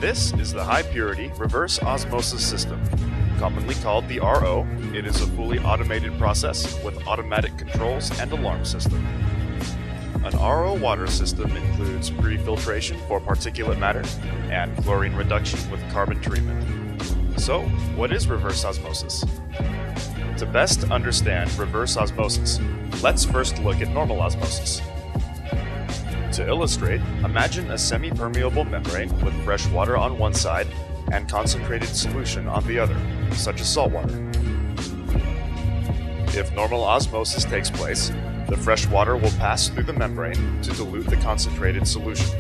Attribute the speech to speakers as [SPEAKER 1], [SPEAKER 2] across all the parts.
[SPEAKER 1] This is the high-purity reverse osmosis system. Commonly called the RO, it is a fully automated process with automatic controls and alarm system. An RO water system includes pre-filtration for particulate matter and chlorine reduction with carbon treatment. So, what is reverse osmosis? To best understand reverse osmosis, let's first look at normal osmosis. To illustrate, imagine a semi-permeable membrane with fresh water on one side and concentrated solution on the other, such as salt water. If normal osmosis takes place, the fresh water will pass through the membrane to dilute the concentrated solution.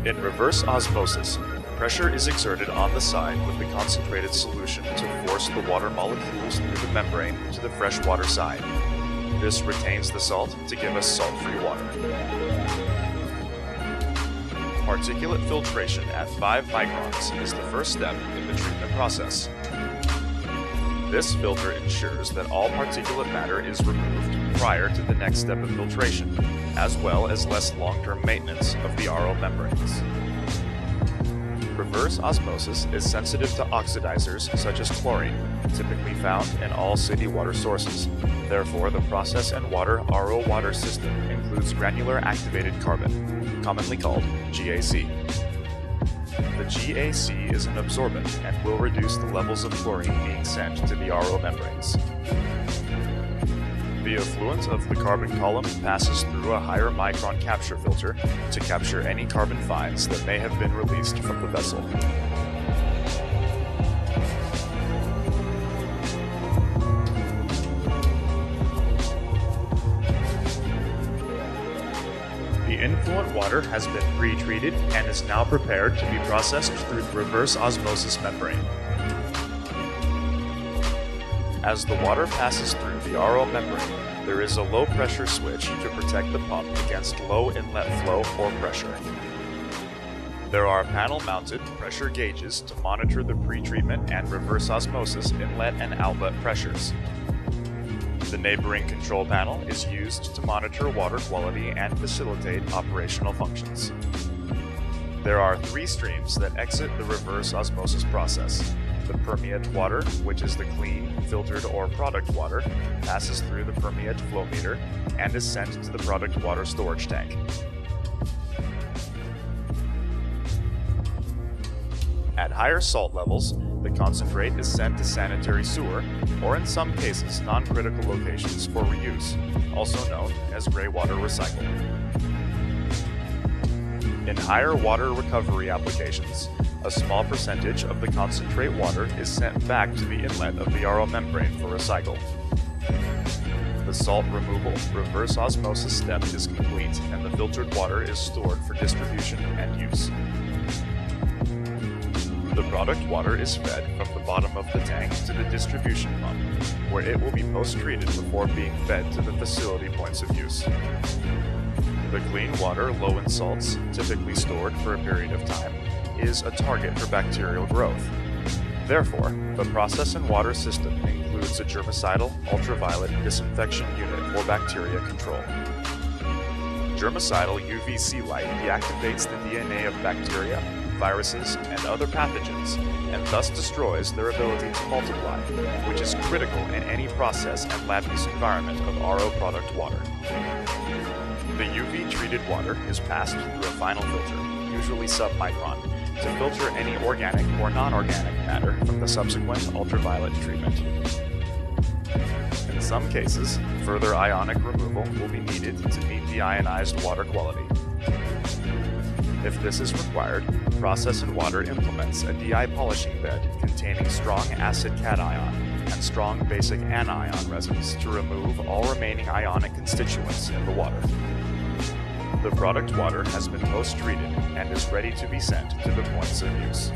[SPEAKER 1] In reverse osmosis, pressure is exerted on the side with the concentrated solution to force the water molecules through the membrane to the freshwater side. This retains the salt to give us salt-free water. Particulate filtration at 5 microns is the first step in the treatment process. This filter ensures that all particulate matter is removed prior to the next step of filtration, as well as less long-term maintenance of the RO membranes. Reverse osmosis is sensitive to oxidizers such as chlorine, typically found in all city water sources. Therefore, the process and water RO water system includes granular activated carbon, commonly called GAC. The GAC is an absorbent and will reduce the levels of chlorine being sent to the RO membranes. The effluent of the carbon column passes through a higher micron capture filter to capture any carbon fines that may have been released from the vessel. The influent water has been pre-treated and is now prepared to be processed through the reverse osmosis membrane. As the water passes through the RO membrane, there is a low-pressure switch to protect the pump against low inlet flow or pressure. There are panel-mounted pressure gauges to monitor the pre-treatment and reverse osmosis inlet and outlet pressures. The neighboring control panel is used to monitor water quality and facilitate operational functions. There are 3 streams that exit the reverse osmosis process. The permeate water, which is the clean, filtered, or product water, passes through the permeate flow meter and is sent to the product water storage tank. At higher salt levels, the concentrate is sent to sanitary sewer, or in some cases, non-critical locations for reuse, also known as gray water recycle. In higher water recovery applications, a small percentage of the concentrate water is sent back to the inlet of the RO membrane for recycle. The salt removal reverse osmosis step is complete and the filtered water is stored for distribution and use. The product water is fed from the bottom of the tank to the distribution pump, where it will be post-treated before being fed to the facility points of use. The clean water low in salts, typically stored for a period of time, is a target for bacterial growth. Therefore, the process and water system includes a germicidal ultraviolet disinfection unit for bacteria control. Germicidal UV C light deactivates the DNA of bacteria, viruses, and other pathogens, and thus destroys their ability to multiply, which is critical in any process and lab use environment of RO product water. The UV-treated water is passed through a final filter, usually submicron, to filter any organic or non-organic matter from the subsequent ultraviolet treatment. In some cases, further ionic removal will be needed to meet the ionized water quality. If this is required, process and water implements a DI polishing bed containing strong acid cation and strong basic anion resins to remove all remaining ionic constituents in the water. The product water has been post-treated and is ready to be sent to the points of use.